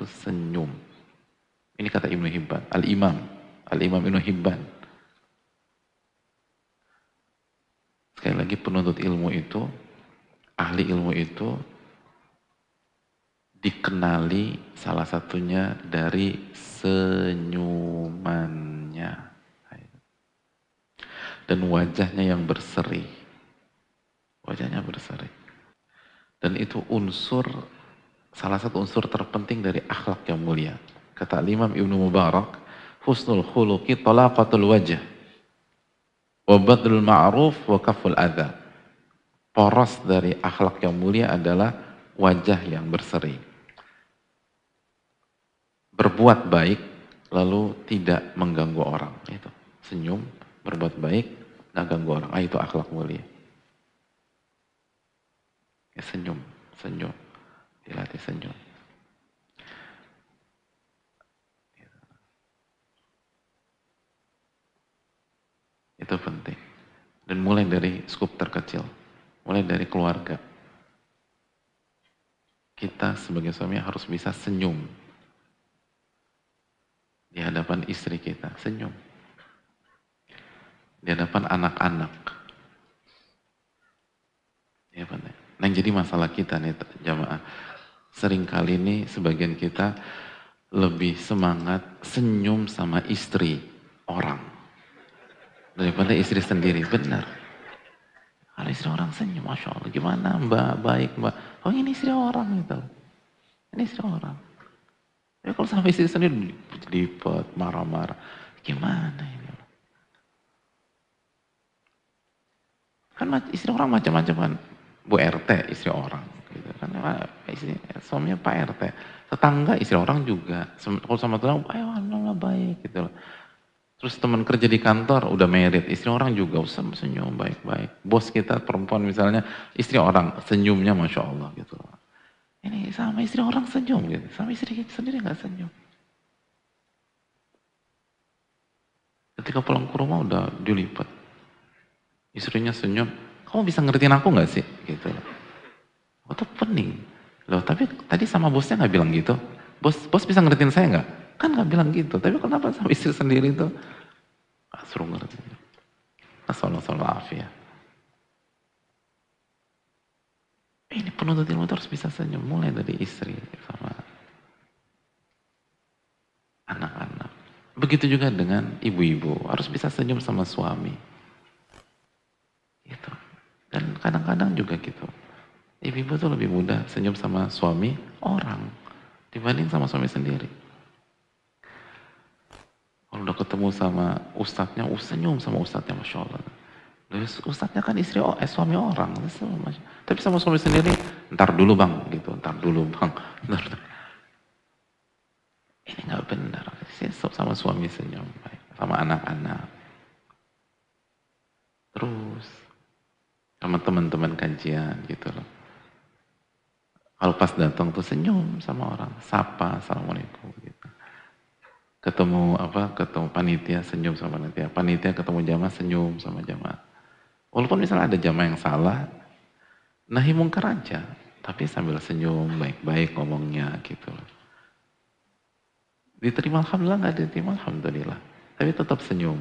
itu senyum. Ini kata Ibnu Hibban, Al-Imam Ibnu Hibban. Sekali lagi penuntut ilmu itu, ahli ilmu itu dikenali salah satunya dari senyumannya dan wajahnya yang berseri. Wajahnya berseri. Dan itu salah satu unsur terpenting dari akhlak yang mulia. Kata Imam Ibnu Mubarak, husnul khuluqi talaqatul wajah wa badlul ma'ruf wa kaful adha. Poros dari akhlak yang mulia adalah wajah yang berseri. Berbuat baik lalu tidak mengganggu orang. Itu senyum, berbuat baik, tidak ganggu orang. Itu akhlak mulia. Ya, senyum. Dilatih senyum. Itu penting. Dan mulai dari skup terkecil. Mulai dari keluarga. Kita sebagai suami harus bisa senyum. Di hadapan istri kita, senyum. Di hadapan anak-anak. Ya, benar. Nah, yang jadi masalah kita nih jamaah, seringkali ini sebagian kita lebih semangat senyum sama istri orang daripada istri sendiri. Benar. Kalau istri orang senyum, Masya Allah, gimana mbak, baik mbak. Oh, ini istri orang gitu. Ini istri orang. Tapi kalau sama istri sendiri lipat, marah-marah, gimana ini? Kan istri orang macam-macam kan. Bu RT istri orang, gitu kan? Suaminya Pak RT, tetangga istri orang juga. Kalau sama tetangga, ayo Allah baik gitu. Terus teman kerja di kantor udah merit, istri orang juga usah senyum baik-baik. Bos kita perempuan misalnya, istri orang senyumnya Masya Allah gitu. Ini sama istri orang senyum gitu, sama istri kita sendiri nggak senyum. Ketika pulang ke rumah udah dilipat, istrinya senyum. Kamu bisa ngertiin aku nggak sih? Gitu. Oh, itu pening. Loh, tapi tadi sama bosnya nggak bilang gitu. Bos bisa ngertiin saya nggak? Kan nggak bilang gitu. Tapi kenapa sama istri sendiri itu? Suruh ngertiin. Assalamualaikum. Ini penuntut ilmu itu harus bisa senyum. Mulai dari istri sama anak-anak. Begitu juga dengan ibu-ibu. Harus bisa senyum sama suami. Gitu. Dan kadang-kadang juga gitu. Ibu-ibu tuh lebih mudah senyum sama suami orang dibanding sama suami sendiri. Kalau udah ketemu sama ustadznya, senyum sama ustadznya, Masya Allah. Ustadznya kan suami orang. Tapi sama suami sendiri, ntar dulu bang, gitu. Ntar dulu bang. Ini gak benar. Sama suami senyum, sama anak-anak. Terus sama teman-teman kajian gitu loh. Kalau pas datang tuh senyum sama orang, sapa, assalamualaikum gitu. Ketemu panitia, senyum sama panitia. Panitia ketemu jamaah, senyum sama jamaah. Walaupun misalnya ada jamaah yang salah, nahi mungkar aja, tapi sambil senyum, baik-baik ngomongnya gitu loh. Diterima alhamdulillah, nggak diterima alhamdulillah, tapi tetap senyum.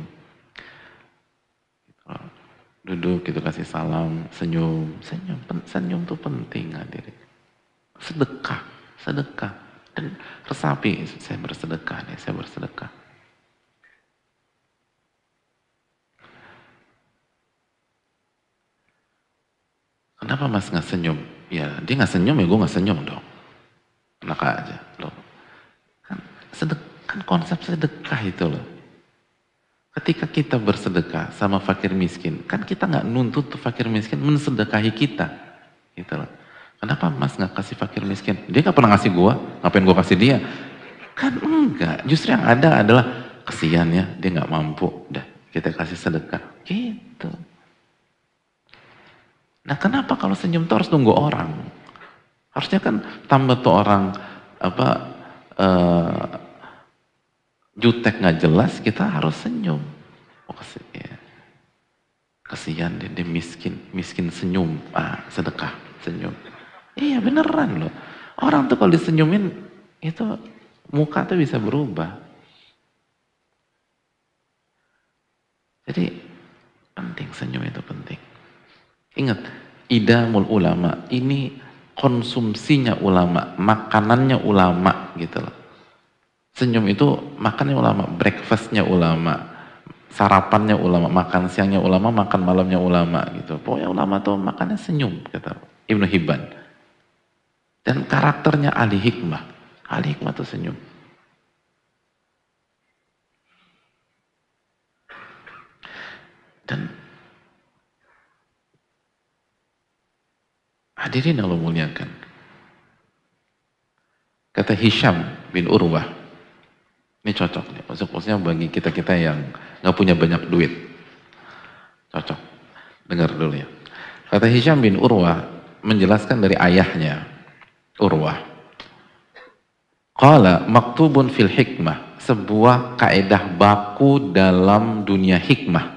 Gitu loh. Duduk gitu kasih salam, senyum tuh penting hadirin. Sedekah. Dan resapi, saya bersedekah. Kenapa mas nggak senyum? Ya dia nggak senyum ya gue nggak senyum dong. Enak aja loh. Kan konsep sedekah itu loh. Ketika kita bersedekah sama fakir miskin, kan kita nggak nuntut tuh fakir miskin mensedekahi kita, gitu loh. Kenapa mas nggak kasih fakir miskin? Dia nggak pernah ngasih gua, ngapain gua kasih dia? Kan enggak. Justru yang ada adalah kesian ya, dia nggak mampu, udah kita kasih sedekah, gitu. Nah kenapa kalau senyum tuh harus nunggu orang? Harusnya kan tambah tuh orang jutek nggak jelas, kita harus senyum. Oh, kasihan dia miskin senyum, sedekah senyum. Iya beneran loh. Orang tuh kalau disenyumin itu Muka tuh bisa berubah. Jadi penting, senyum itu penting. Ingat, idamul ulama, ini konsumsinya ulama, makanannya ulama gitu loh. Senyum itu makannya ulama, breakfastnya ulama, sarapannya ulama, makan siangnya ulama, makan malamnya ulama gitu. Pokoknya ulama tuh makannya senyum, kata Ibnu Hibban. Dan karakternya ahli hikmah. Ahli hikmah tuh senyum. Dan hadirin Allah muliakan. Kata Hisham bin Urwah, ini cocok nih, maksudnya bagi kita-kita yang nggak punya banyak duit. Cocok. Dengar dulu ya. Kata Hisham bin Urwah menjelaskan dari ayahnya, Urwah. Qala maktubun fil hikmah, sebuah kaedah baku dalam dunia hikmah.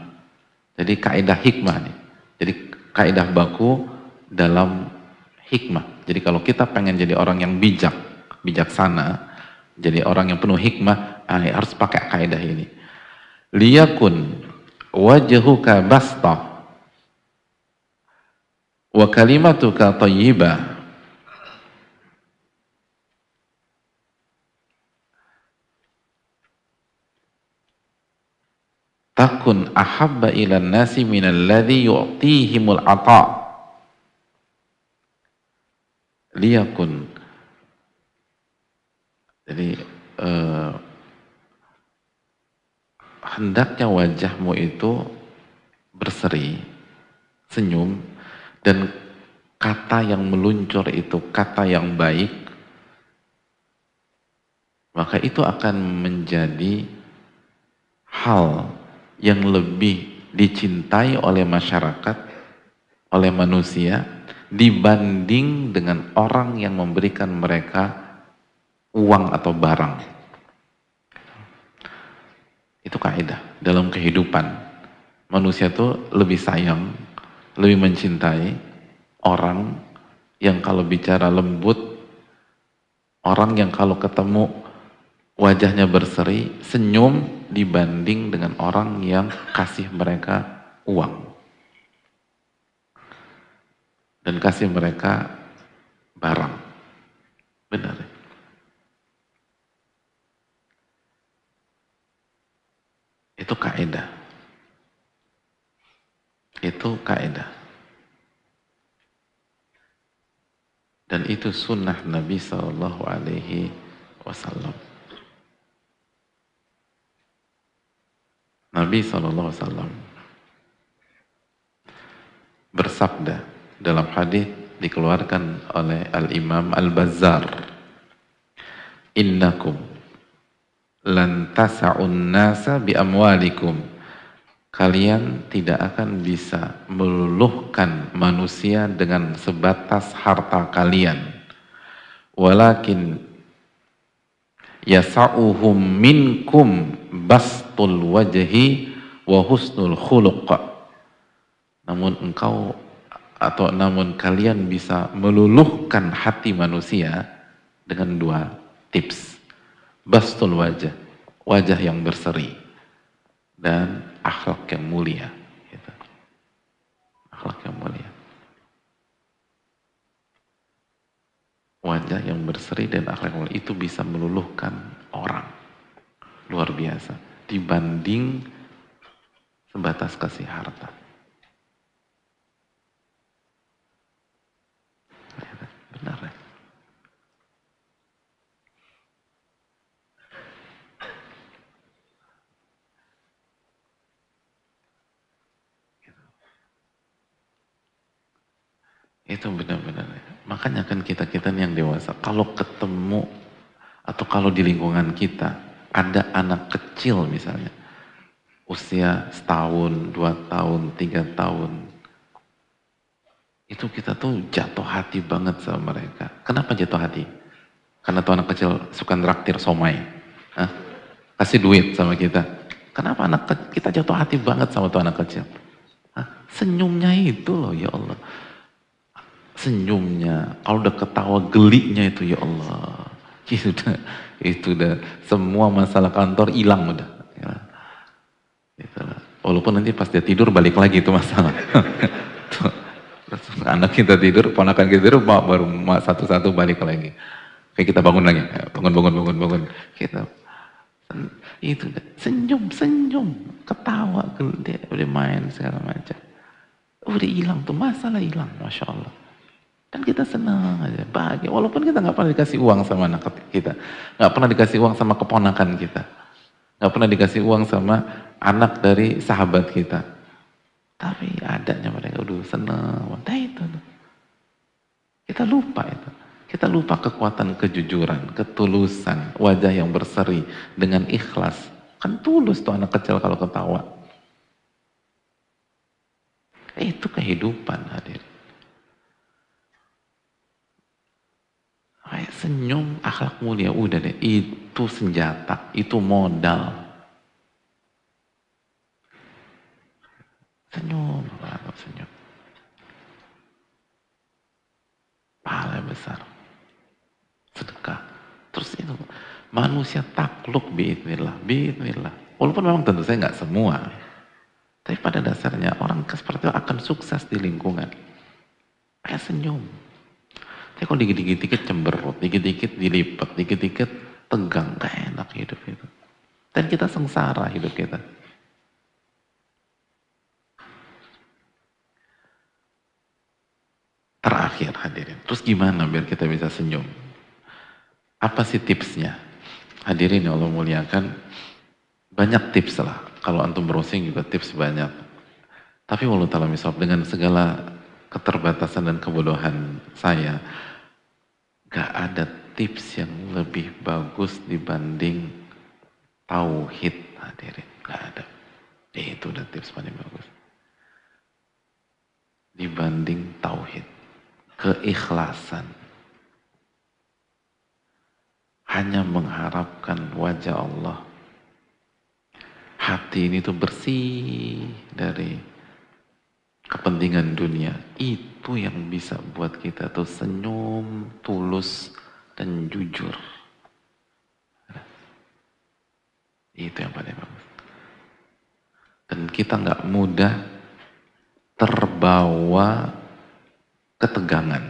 Jadi kaedah hikmah nih. Jadi kaedah baku dalam hikmah. Jadi kalau kita pengen jadi orang yang bijak, bijaksana, jadi orang yang penuh hikmah, harus pakai kaedah ini. Liyakun wajhuka basta wa kalimatuka thayyibah. Takun ahabba ilan nasi minalladhi yu'tihimul ata. Liyakun. Jadi hendaknya wajahmu itu berseri, senyum, dan kata yang meluncur itu kata yang baik, maka itu akan menjadi hal yang lebih dicintai oleh masyarakat, oleh manusia, dibanding dengan orang yang memberikan mereka uang atau barang. Itu kaidah dalam kehidupan. Manusia itu lebih sayang, lebih mencintai orang yang kalau bicara lembut, orang yang kalau ketemu wajahnya berseri, senyum, dibanding dengan orang yang kasih mereka uang dan kasih mereka barang. Benar ya? Itu kaidah. Itu kaidah. Dan itu sunnah Nabi Sallallahu Alaihi Wasallam. Nabi Sallallahu Alaihi Wasallam bersabda dalam hadis dikeluarkan oleh Al-Imam Al-Bazzar, innakum lan tasa'un nasa bi amwalikum, kalian tidak akan bisa meluluhkan manusia dengan sebatas harta kalian, walakin yasa'uhum minkum bastul wajhi wa husnul khuluq. Namun kalian bisa meluluhkan hati manusia dengan dua tips. Bastul wajah, wajah yang berseri, dan akhlak yang mulia. Gitu. Akhlak yang mulia. Wajah yang berseri dan akhlak yang mulia itu bisa meluluhkan orang. Luar biasa. Dibanding sebatas kasih harta. Benar ya? Itu benar-benar. Makanya kan kita-kita yang dewasa, kalau ketemu atau kalau di lingkungan kita ada anak kecil misalnya, usia setahun, 2 tahun, 3 tahun, itu kita tuh jatuh hati banget sama mereka. Kenapa jatuh hati? Karena tuh anak kecil suka nraktir somai, hah? Kasih duit sama kita. Kenapa kita jatuh hati banget sama tuh anak kecil? Hah? Senyumnya itu loh, ya Allah. Senyumnya, kalau udah ketawa geliknya itu, ya Allah. Itu udah semua masalah kantor hilang udah. Ya, gitu. Walaupun nanti pas dia tidur balik lagi itu masalah. Terus anak kita tidur, ponakan kita tidur, baru satu-satu balik lagi. Kayak kita bangun lagi, bangun. Kita itu senyum, ketawa, dia udah main segala macam. Udah hilang tuh, masalah hilang, Masya Allah. Dan kita senang aja, bahagia. Walaupun kita nggak pernah dikasih uang sama anak kita, nggak pernah dikasih uang sama keponakan kita, nggak pernah dikasih uang sama anak dari sahabat kita. Tapi adanya mereka udah senang. Nah itu, kita lupa itu. Kita lupa kekuatan kejujuran, ketulusan, wajah yang berseri dengan ikhlas. Kan tulus tuh anak kecil kalau ketawa. Itu kehidupan hadir. Kayak senyum, akhlak mulia, udah deh. Itu senjata, itu modal. Senyum, senyum. Pahala besar. Sedekah. Terus itu, manusia takluk biidznillah. Walaupun memang tentu saya nggak semua. Tapi pada dasarnya orang seperti itu akan sukses di lingkungan. Kayak senyum. Tapi kalau dikit-dikit cemberut, dikit-dikit dilipat, dikit-dikit tegang, gak enak hidup itu. Dan kita sengsara hidup kita. Terakhir hadirin, terus gimana biar kita bisa senyum? Apa sih tipsnya? Hadirin ya Allah muliakan, banyak tips lah. Kalau antum browsing juga tips banyak. Tapi walau ta'ala misal dengan segala keterbatasan dan kebodohan saya, gak ada tips yang lebih bagus dibanding tauhid hadirin. Gak ada. Itu udah tips paling bagus. Dibanding tauhid. Keikhlasan. Hanya mengharapkan wajah Allah. Hati ini tuh bersih dari kepentingan dunia. Itu yang bisa buat kita tuh senyum, tulus, dan jujur. Itu yang paling bagus. Dan kita nggak mudah terbawa ketegangan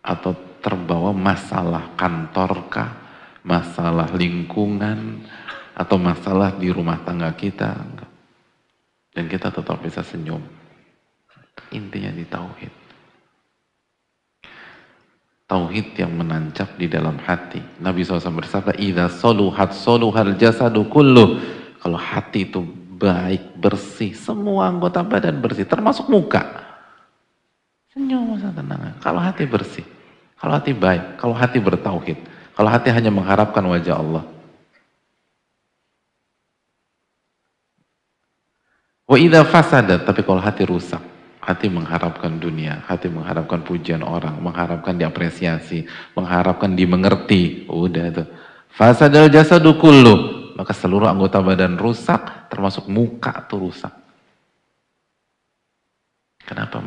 atau terbawa masalah kantorkah, masalah lingkungan, atau masalah di rumah tangga kita. Dan kita tetap bisa senyum. Intinya di tauhid. Tauhid yang menancap di dalam hati. Nabi SAW bersabda, "Idza saluhat saluhal jasadu kulluh." Kalau hati itu baik, bersih, semua anggota badan bersih, termasuk muka. Senyum, tenang. Kalau hati bersih, kalau hati baik, kalau hati bertauhid, kalau hati hanya mengharapkan wajah Allah. Wa idza fasadat, tapi kalau hati rusak, hati mengharapkan dunia, hati mengharapkan pujian orang, mengharapkan diapresiasi, mengharapkan dimengerti, udah itu. Fasadal jasadu kullu, maka seluruh anggota badan rusak, termasuk muka tuh rusak. Kenapa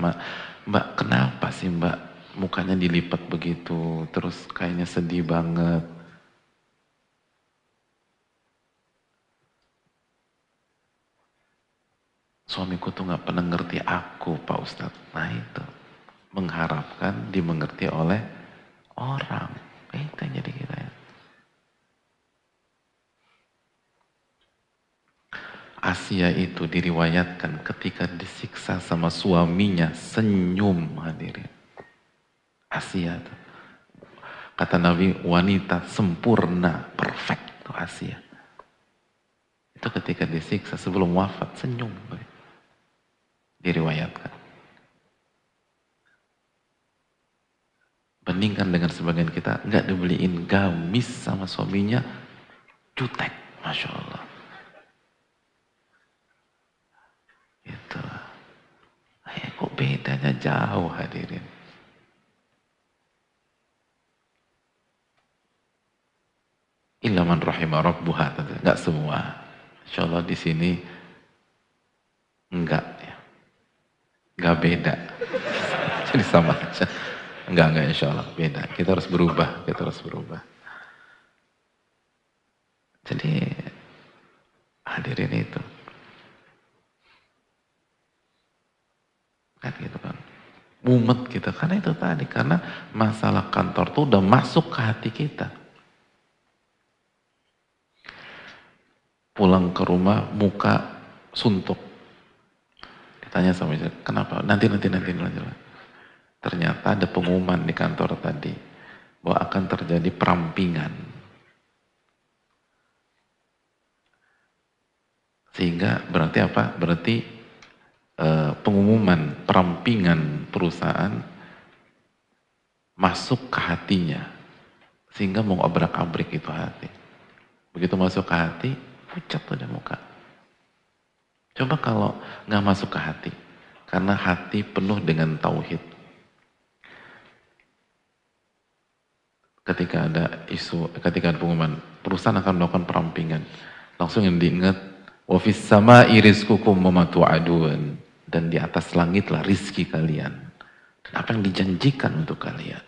Mbak, kenapa sih Mbak mukanya dilipat begitu, terus kayaknya sedih banget? Suamiku tuh gak pernah ngerti aku, Pak Ustadz. Nah itu, mengharapkan dimengerti oleh orang. Itu yang jadi kita ya. Asia itu diriwayatkan ketika disiksa sama suaminya senyum hadirin. Asia itu. Kata Nabi, wanita sempurna, perfect itu Asia. Itu ketika disiksa sebelum wafat senyum. Diriwayatkan. Bandingkan dengan sebagian kita, nggak dibeliin gamis sama suaminya, jutek, Masya Allah. Itu. Kok bedanya jauh hadirin. Illa man rahimah rabbuha, nggak semua. Insya Allah di sini enggak ya, enggak beda. Jadi sama aja. Enggak insya Allah beda. Kita harus berubah, kita harus berubah. Jadi hadirin itu kan gitu kan. Mumet kita karena itu tadi, karena masalah kantor tuh udah masuk ke hati kita. Pulang ke rumah muka suntuk. Ditanya sama istri, kenapa? Nanti. Ternyata ada pengumuman di kantor tadi bahwa akan terjadi perampingan. Sehingga berarti apa? Berarti pengumuman perampingan perusahaan masuk ke hatinya. Sehingga mau obrak-abrik itu hati. Begitu masuk ke hati, pucat tuh dia muka. Coba kalau nggak masuk ke hati. Karena hati penuh dengan tauhid. Ketika ada isu, ketika ada pengumuman, perusahaan akan melakukan perampingan. Langsung yang diingat, wa fis sama'i rizqukum wa ma tu'adun. Dan di atas langitlah rizki kalian. Dan apa yang dijanjikan untuk kalian.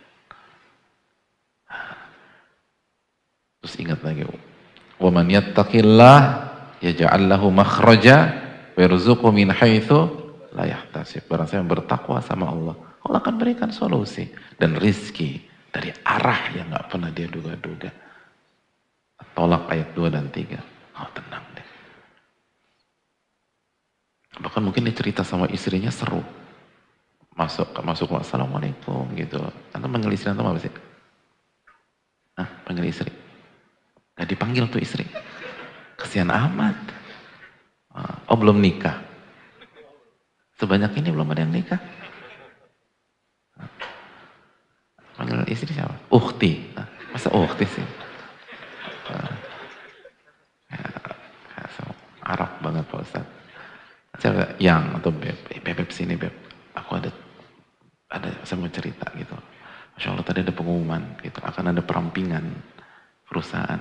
Terus ingat lagi, wa man yattaqillah yaj'al lahu makhraja wa yarzuqhu min haitsu la yahtasib. Barang siapa yang bertakwa sama Allah, Allah akan berikan solusi dan rizki dari arah yang nggak pernah dia duga-duga. Tolak ayat 2 dan 3. Oh, tenang deh. Bahkan mungkin dia cerita sama istrinya seru. Masuk, assalamualaikum gitu. Nanti panggil istri nanti apa sih? Hah, panggil istri. Gak dipanggil tuh istri. Kesian amat. Oh, belum nikah. Sebanyak ini belum ada yang nikah. Panggil istri siapa? Ukhti. Masa ukhti sih? Arab banget Pak Ustadz. Yang atau Beb. Beb sini Beb. Aku ada saya mau cerita gitu. Masya Allah tadi ada pengumuman gitu. Akan ada perampingan perusahaan.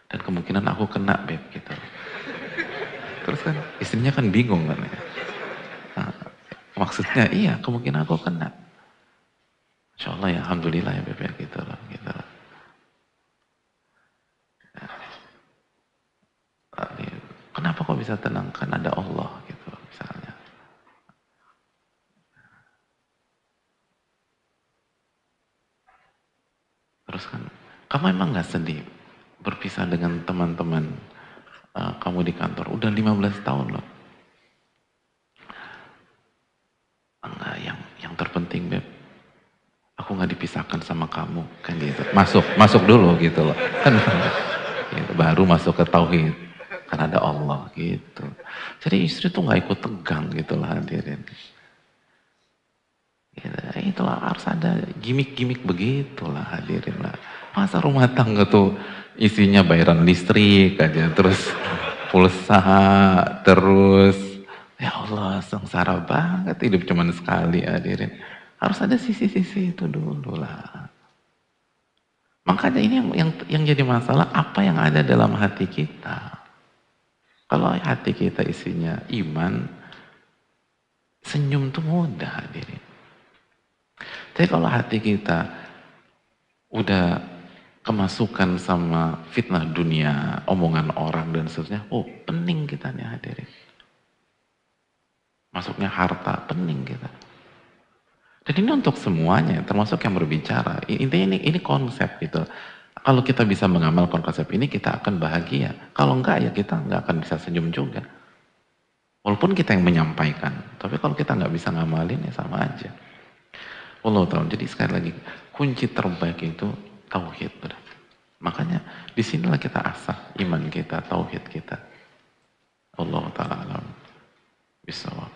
Dan kemungkinan aku kena Beb gitu. Terus kan istrinya kan bingung kan ya. Nah, maksudnya iya kemungkinan aku kena. Insya Allah ya alhamdulillah ya Beb ya gitu loh. Gitu loh. Kenapa kok bisa tenang? Kan ada Allah gitu loh, misalnya. Terus kan kamu emang gak sedih berpisah dengan teman-teman kamu di kantor? Udah 15 tahun loh. Enggak, yang terpenting Beb, aku gak dipisahkan sama kamu kan gitu. Masuk dulu gitu loh. Kan gitu, baru masuk ke tauhid. Kan ada Allah gitu. Jadi istri tuh gak ikut tegang gitu lah hadirin. Gitu. Itulah harus ada gimmick-gimmick begitulah hadirin lah. Masa rumah tangga tuh isinya bayaran listrik aja, terus pulsa, terus ya Allah sengsara banget hidup cuman sekali hadirin. Harus ada sisi-sisi itu dulu lah. Makanya ini yang jadi masalah apa yang ada dalam hati kita. Kalau hati kita isinya iman, senyum tuh mudah hadirin. Tapi kalau hati kita udah kemasukan sama fitnah dunia, omongan orang dan seterusnya, oh pening kita nih hadirin. Masuknya harta, pening kita. Dan ini untuk semuanya, termasuk yang berbicara. Intinya ini konsep gitu. Kalau kita bisa mengamalkan konsep ini, kita akan bahagia. Kalau enggak, ya kita enggak akan bisa senyum juga. Walaupun kita yang menyampaikan. Tapi kalau kita enggak bisa ngamalin, ya sama aja. Allah tahu. Jadi sekali lagi, kunci terbaik itu tauhid. Makanya disinilah kita asah iman kita, tauhid kita. Allah Ta'ala alam. Bismillah.